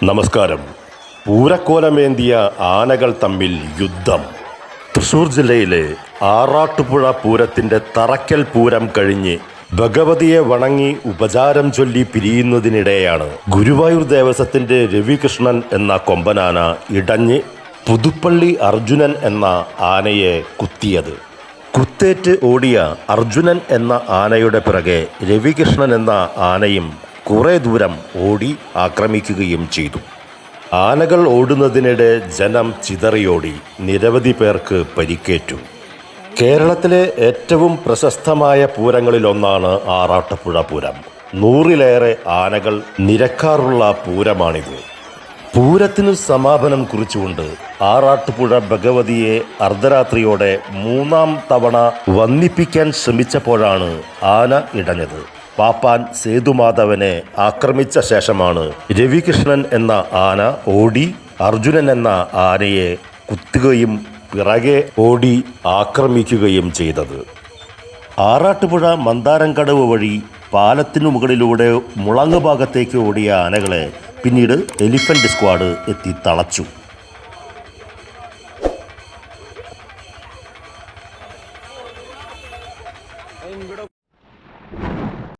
നമസ്കാരം. പൂരക്കോലമേന്തിയ ആനകൾ തമ്മിൽ യുദ്ധം. തൃശൂർ ജില്ലയിലെ ആറാട്ടുപുഴ പൂരത്തിൻ്റെ തറയ്ക്കൽ പൂരം കഴിഞ്ഞ് ഭഗവതിയെ വണങ്ങി ഉപചാരം ചൊല്ലി പിരിയുന്നതിനിടെയാണ് ഗുരുവായൂർ ദേവസ്വത്തിൻ്റെ രവികൃഷ്ണൻ എന്ന കൊമ്പനാന ഇടഞ്ഞ് പുതുപ്പള്ളി അർജുനൻ എന്ന ആനയെ കുത്തിയത്. കുത്തേറ്റ് ഓടിയ അർജുനൻ എന്ന ആനയുടെ പിറകെ രവികൃഷ്ണൻ എന്ന ആനയും കുറേ ദൂരം ഓടി ആക്രമിക്കുകയും ചെയ്തു. ആനകൾ ഓടുന്നതിനിടെ ജനം ചിതറിയോടി. നിരവധി പേർക്ക് പരിക്കേറ്റു. കേരളത്തിലെ ഏറ്റവും പ്രശസ്തമായ പൂരങ്ങളിലൊന്നാണ് ആറാട്ടുപുഴ പൂരം. 100-ലേറെ ആനകൾ നിരക്കാറുള്ള പൂരമാണിത്. പൂരത്തിനു സമാപനം കുറിച്ചുകൊണ്ട് ആറാട്ടുപുഴ ഭഗവതിയെ അർദ്ധരാത്രിയോടെ 3-ാം തവണ വന്ദിപ്പിക്കാൻ ശ്രമിച്ചപ്പോഴാണ് ആന ഇടഞ്ഞത്. പാപ്പാൻ സേതുമാധവനെ ആക്രമിച്ച ശേഷമാണ് രവികൃഷ്ണൻ എന്ന ആന ഓടി അർജുനൻ എന്ന ആനയെ കുത്തുകയും പിറകെ ഓടി ആക്രമിക്കുകയും ചെയ്തത്. ആറാട്ടുപുഴ മന്ദാരംകടവ് വഴി പാലത്തിനു മുകളിലൂടെ മുളങ്ങ് ഭാഗത്തേക്ക് ഓടിയ ആനകളെ പിന്നീട് എലിഫന്റ് സ്ക്വാഡ് എത്തി തളച്ചു.